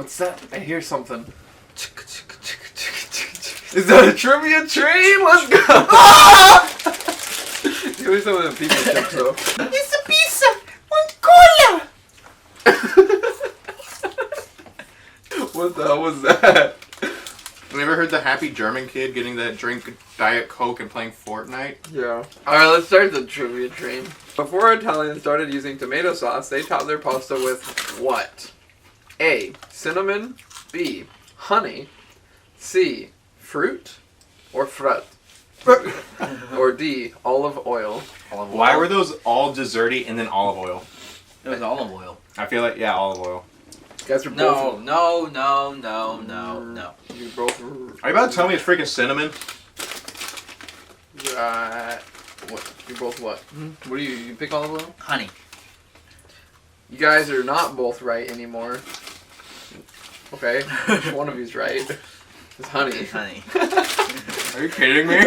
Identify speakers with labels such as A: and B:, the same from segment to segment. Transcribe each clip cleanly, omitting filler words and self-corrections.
A: What's that? I hear something. Is that a trivia train? Let's go! Give me some of the pizza chips, though.
B: It's a pizza with cola!
A: What the hell was that?
C: Have you ever heard the happy German kid getting that drink Diet Coke and playing Fortnite?
A: Yeah. Alright, let's start the trivia train. Before Italians started using tomato sauce, they topped their pasta with what? A. Cinnamon. B. Honey. C. Fruit. Or fruit. Or D. Olive oil.
C: Why were those all desserty and then olive oil?
B: It was olive oil.
C: I feel like, yeah, olive oil.
A: You guys are both...
B: No.
A: You both...
C: Are you about to tell me it's freaking cinnamon?
A: What? You both what? What do you pick olive oil?
B: Honey.
A: You guys are not both right anymore. Okay, which one of you's right? It's honey.
B: Honey.
C: Are you kidding me?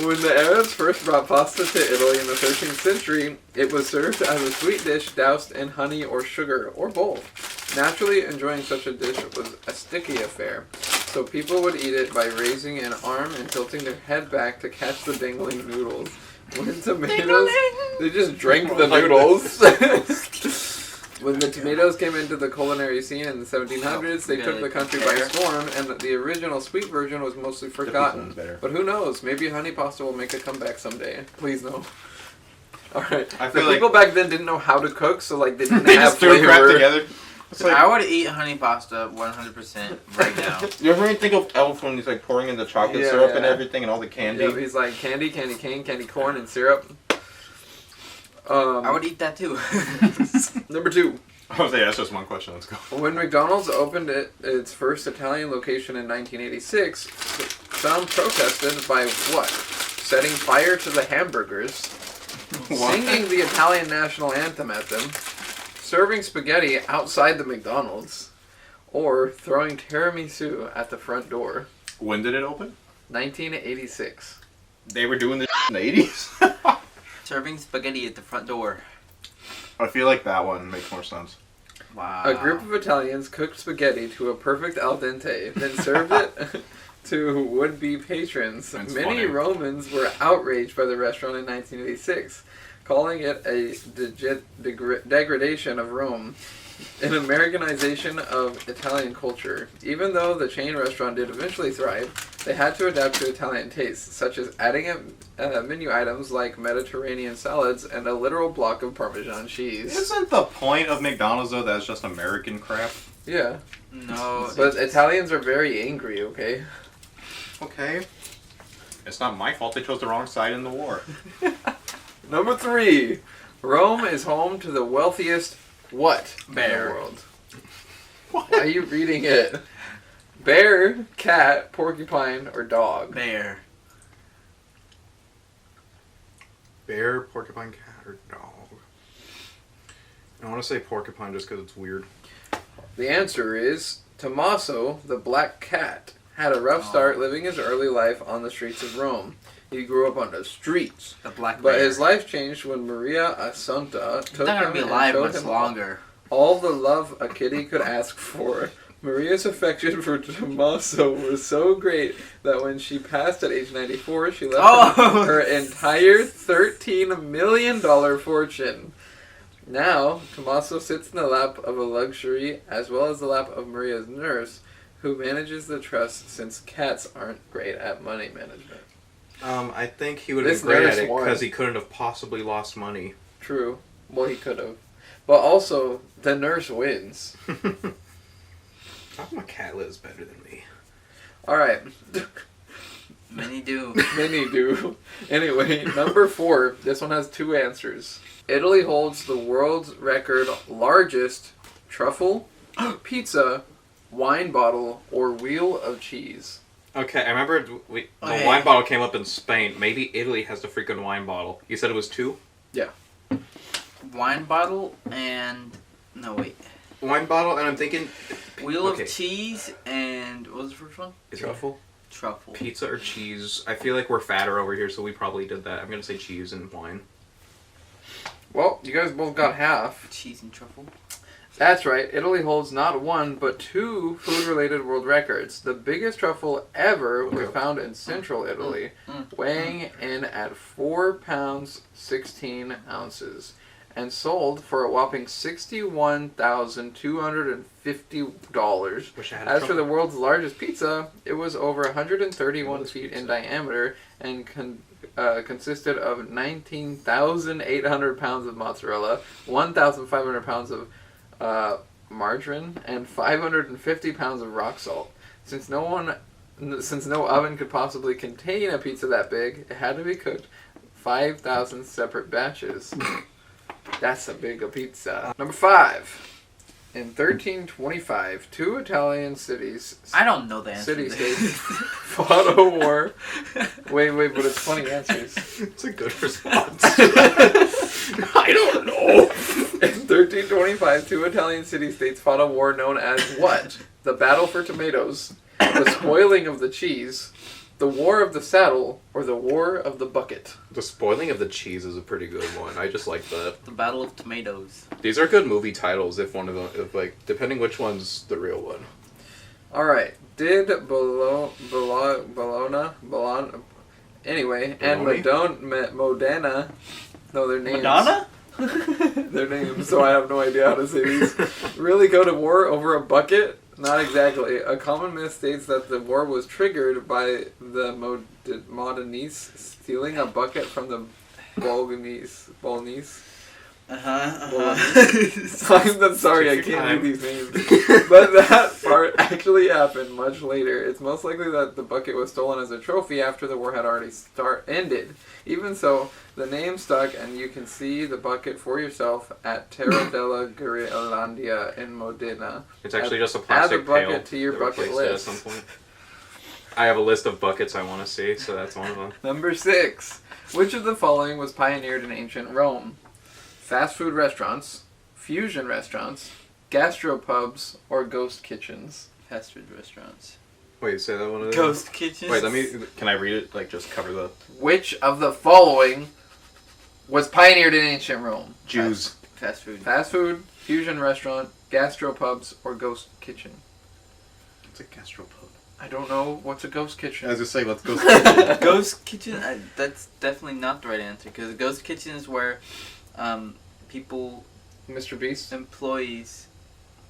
A: When the Arabs first brought pasta to Italy in the 13th century, it was served as a sweet dish doused in honey or sugar, or both. Naturally, enjoying such a dish was a sticky affair, so people would eat it by raising an arm and tilting their head back to catch the dangling noodles. When tomatoes... They just drank the noodles. When the tomatoes came into the culinary scene in the 1700s, they took the country by storm, and the original sweet version was mostly forgotten. But who knows? Maybe honey pasta will make a comeback someday. Please no. Alright. The people back then didn't know how to cook, so like they didn't have
C: threw crap
A: flavor.
C: Together.
B: Like, I would eat honey pasta 100% right now.
C: You ever think of Elf when he's like pouring in the chocolate syrup and everything and all the candy?
A: Yeah, he's like candy cane, candy corn, and syrup.
B: I would eat that too.
A: Number 2.
C: I was like, that's just one question. Let's go.
A: When McDonald's opened its first Italian location in 1986, some protested by what? Setting fire to the hamburgers, singing the Italian national anthem at them, serving spaghetti outside the McDonald's, or throwing tiramisu at the front door.
C: When did it open?
A: 1986.
C: They were doing this in the 80s?
B: Serving spaghetti at the front door.
C: I feel like that one makes more sense.
B: Wow.
A: A group of Italians cooked spaghetti to a perfect al dente, then served it to would-be patrons.
C: That's
A: Many
C: funny.
A: Romans were outraged by the restaurant in 1986, calling it a degradation of Rome, an Americanization of Italian culture. Even though the chain restaurant did eventually thrive, they had to adapt to Italian tastes, such as adding menu items like Mediterranean salads and a literal block of Parmesan cheese.
C: Isn't the point of McDonald's, though, that's just American crap?
A: Yeah.
B: No.
A: But Italians are very angry, okay?
C: Okay. It's not my fault they chose the wrong side in the war.
A: Number 3. Rome is home to the wealthiest what
B: Bear.
A: in the world?
C: What?
A: Why are you reading it? Bear, cat, porcupine, or dog?
B: Bear.
C: Bear, porcupine, cat, or dog? I want to say porcupine just because it's weird.
A: The answer is Tommaso, the black cat, had a rough start living his early life on the streets of Rome. He grew up on the streets.
B: The black
A: But
B: bear.
A: his life changed when Maria Assunta
B: He's
A: took
B: not
A: him
B: gonna be
A: and
B: alive
A: showed
B: much
A: him
B: longer.
A: all the love a kitty could ask for. Maria's affection for Tommaso was so great that when she passed at age 94, she left him her entire $13 million fortune. Now, Tommaso sits in the lap of a luxury as well as the lap of Maria's nurse, who manages the trust since cats aren't great at money management.
C: I think he would have been great at it because he couldn't have possibly lost money.
A: True. Well, he could have. But also, the nurse wins.
C: How come a cat lives better than me?
A: Alright.
B: Many do.
A: Many do. Anyway, number 4. This one has 2 answers. Italy holds the world's record largest truffle, pizza, wine bottle, or wheel of cheese.
C: Okay, I remember the wine bottle came up in Spain. Maybe Italy has the freaking wine bottle. You said it was 2?
A: Yeah.
B: Wine bottle and... No, wait.
C: Wine bottle, and I'm thinking...
B: Wheel of cheese and... What was the first one?
C: Truffle?
B: Truffle.
C: Pizza or cheese? I feel like we're fatter over here, so we probably did that. I'm going to say cheese and wine.
A: Well, you guys both got half.
B: Cheese and truffle.
A: That's right. Italy holds not one, but two food-related world records. The biggest truffle ever was found in central Italy, weighing in at 4 pounds 16 ounces, and sold for a whopping $61,250. As for the world's largest pizza, it was over 131 feet in diameter and consisted of 19,800 pounds of mozzarella, 1,500 pounds of margarine, and 550 pounds of rock salt. Since no oven could possibly contain a pizza that big, it had to be cooked 5,000 separate batches. That's a big a pizza. Number 5. In 1325, two Italian cities...
B: I don't know the answer.
A: City-states fought a war. Wait, but it's funny answers.
C: It's a good response.
A: I don't know. In 1325, two Italian city-states fought a war known as what? The Battle for Tomatoes, the Spoiling of the Cheese, the War of the Saddle, or the War of the Bucket?
C: The Spoiling of the Cheese is a pretty good one. I just like that.
B: The Battle of Tomatoes.
C: These are good movie titles if one of them, depending which one's the real one.
A: Alright. Did Bologna, anyway, and Modena, no, their names.
B: Madonna?
A: Their names, so I have no idea how to say these. Really go to war over a bucket? Not exactly. A common myth states that the war was triggered by the Modenese stealing a bucket from the Bolognese. I'm sorry, I can't read these names. But that part actually happened much later. It's most likely that the bucket was stolen as a trophy after the war had already ended. Even so, the name stuck, and you can see the bucket for yourself at Terra della Girilandia in Modena.
C: It's actually just a plastic
A: add the bucket
C: pail
A: to your bucket list.
C: At some point. I have a list of buckets I want to see, so that's one of them.
A: Number 6. Which of the following was pioneered in ancient Rome? Fast food restaurants, fusion restaurants, gastropubs, or ghost kitchens?
B: Fast food restaurants.
C: Wait, say that one again.
B: Ghost kitchens.
C: Wait, can I read it? Just cover the...
A: Which of the following was pioneered in ancient Rome?
C: Jews.
B: Fast food.
A: Fast food, fusion restaurant, gastropubs, or ghost kitchen?
C: It's a gastropub.
A: I don't know. What's a ghost kitchen?
C: I was just saying, what's ghost kitchen?
B: Ghost kitchen? That's definitely not the right answer, because a ghost kitchen is where people...
A: Mr. Beast?
B: Employees...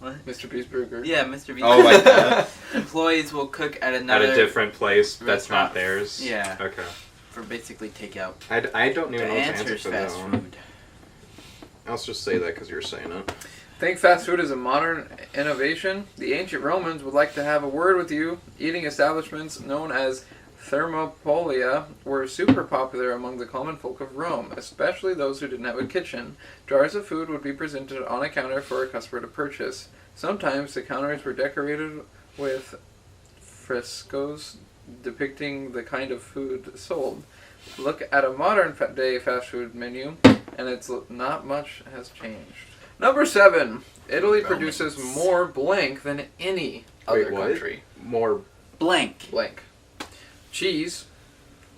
B: What?
A: Mr. Beast Burger.
B: Yeah, Mr. Beast.
C: Oh, like that?
B: Employees will cook at another...
C: At a different place that's
B: restaurant.
C: not theirs?
B: Yeah.
C: Okay.
B: For basically takeout.
C: I don't even know what to answer
B: answer's
C: for that
B: fast
C: one.
B: food.
C: I'll just say that because you're saying it.
A: Think fast food is a modern innovation? The ancient Romans would like to have a word with you. Eating establishments known as thermopolia were super popular among the common folk of Rome, especially those who didn't have a kitchen. Jars of food would be presented on a counter for a customer to purchase. Sometimes the counters were decorated with frescoes depicting the kind of food sold. Look at a modern day fast food menu, and it's not much has changed. Number 7. Italy produces more blank than any other country.
C: More
B: blank.
A: Cheese,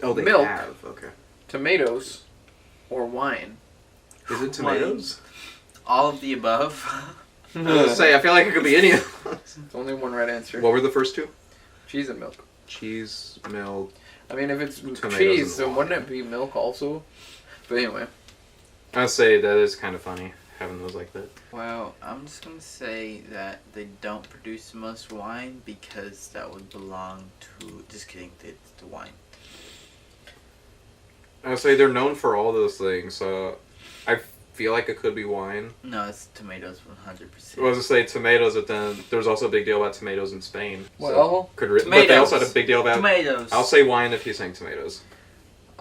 C: they
A: milk,
C: have. Okay.
A: tomatoes, or wine.
C: Is it tomatoes?
B: All of the above.
C: I was gonna say, I feel like it could be any of those.
A: There's only one right answer.
C: What were the first two?
A: Cheese and milk.
C: Cheese, milk.
A: I mean, if it's
C: Tomatoes
A: cheese,
C: and
A: then wouldn't it be milk also? But anyway.
C: I'd say that is kind of funny, having those like that.
B: Well, I'm just going to say that they don't produce the most wine because that would belong to... Just kidding, it's the wine.
C: I'd say they're known for all those things, so I feel like it could be wine.
B: No, it's tomatoes 100%.
C: I was going to say tomatoes, but then there's also a big deal about tomatoes in Spain.
A: Well,
C: but they also had a big deal about...
B: Tomatoes.
C: I'll say wine if he's saying tomatoes.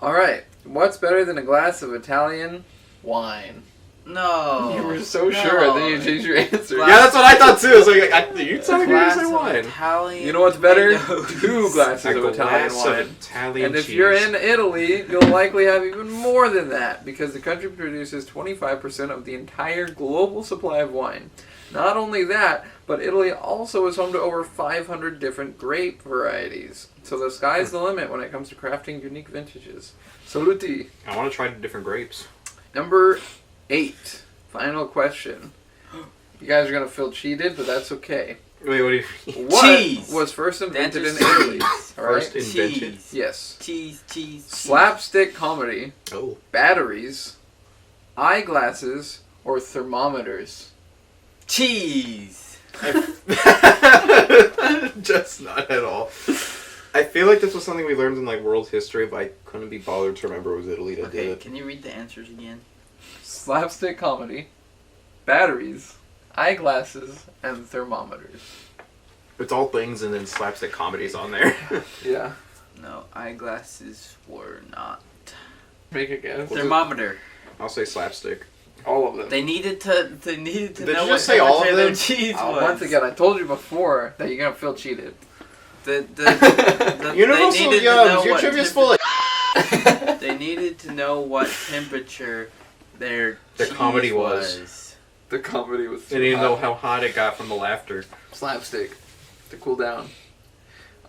A: Alright. What's better than a glass of Italian wine?
B: No.
A: You were so sure, and then you changed your answer.
C: Yeah, that's what I thought too. It's like, you telling me to say wine?
B: Italian
A: You know what's better?
B: tomatoes.
A: 2 glasses of Italian wine. And if you're in Italy, you'll likely have even more than that, because the country produces 25% of the entire global supply of wine. Not only that, but Italy also is home to over 500 different grape varieties. So the sky's the limit when it comes to crafting unique vintages. Saluti.
C: I want to try different grapes.
A: Number 8. Final question. You guys are gonna feel cheated, but that's okay.
C: Wait, what do you mean?
A: What
B: Cheese.
A: was first invented in
B: That's
A: Italy?
B: cheese.
A: Alright?
C: First invented?
B: Cheese.
A: Yes.
B: Cheese.
A: Slapstick comedy,
C: Oh.
A: batteries, eyeglasses, or thermometers?
B: Cheese.
C: Just not at all. I feel like this was something we learned in like world history, but I couldn't be bothered to remember it was Italy that did
B: Okay,
C: it.
B: can you read the answers again?
A: Slapstick comedy, batteries, eyeglasses, and thermometers.
C: It's all things and then slapstick comedies on there.
A: Yeah.
B: No, eyeglasses were not.
A: Make a guess.
B: Thermometer.
C: I'll say slapstick.
A: All of them.
B: They needed to
C: Did
B: know
C: you
B: what
C: just say all of
B: temperature their
C: them?
B: cheese was.
A: Once again, I told you before that you're gonna feel cheated.
B: The
C: Universal
B: they needed to know
C: Yums, your
B: what
C: trivia's full of
B: They needed to know what temperature their
C: The
B: cheese
C: comedy was.
A: The comedy was
C: They
A: too
C: didn't know
A: hot.
C: how hot it got from the laughter.
A: Slapstick to cool down.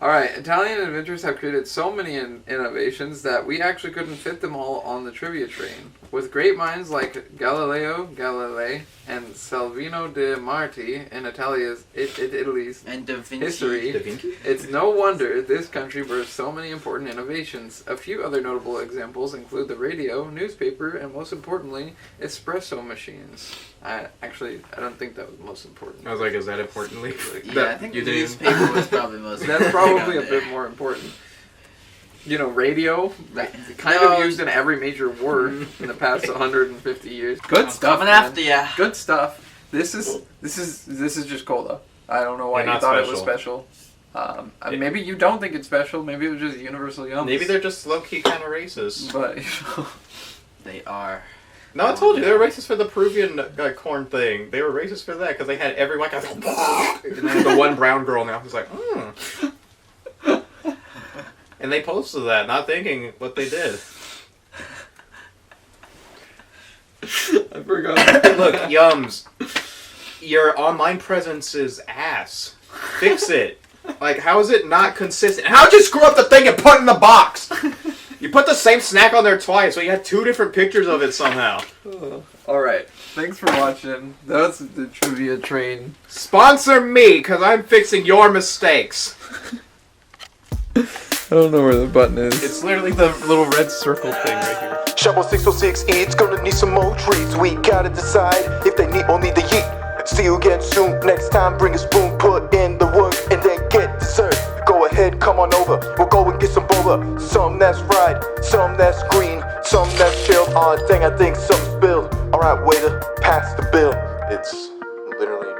A: Alright, Italian inventors have created so many innovations that we actually couldn't fit them all on the trivia train. With great minds like Galileo Galilei and Salvino de Marti in Italy's
B: and Da Vinci.
A: history,
C: Da Vinci?
A: it's no wonder this country birthed so many important innovations. A few other notable examples include the radio, newspaper, and most importantly, espresso machines. I don't think that was most important.
C: I was like, is that importantly?
B: Yeah, I think
C: you
B: the
C: didn't-
B: newspaper was probably most.
A: That's probably a bit more important. You know, radio, that kind of used in every major war in the past 150 years. Good stuff,
B: Coming
A: man.
B: after ya.
A: Good stuff. This is just cola. I don't know why
C: They're
A: you
C: not
A: thought it was special. Maybe you don't think it's special. Maybe it was just universal yums.
C: Maybe they're just low-key kind of racist.
A: But
B: They are.
C: No, I told you, they were racist for the Peruvian corn thing. They were racist for that, because they had every white guy go, and then the one brown girl now was like, And they posted that, not thinking what they did.
A: I forgot.
C: Look, Yums, your online presence is ass. Fix it. Like, how is it not consistent? How'd you screw up the thing and put it in the box? You put the same snack on there twice, so you had two different pictures of it somehow.
A: Alright, thanks for watching. That's the trivia train.
C: Sponsor me, because I'm fixing your mistakes.
A: I don't know where the button is.
C: It's literally the little red circle thing right here.
D: Shyboy 606 Eatz gonna need some more treats. We gotta decide if they need or need to eat. See you again soon. Next time, bring a spoon, put in the work, and then get dessert. Go ahead, come on over. We'll go and get some boba. Some that's fried, some that's green, some that's chilled. Dang, I think some spilled. Alright, waiter, pass the bill. It's literally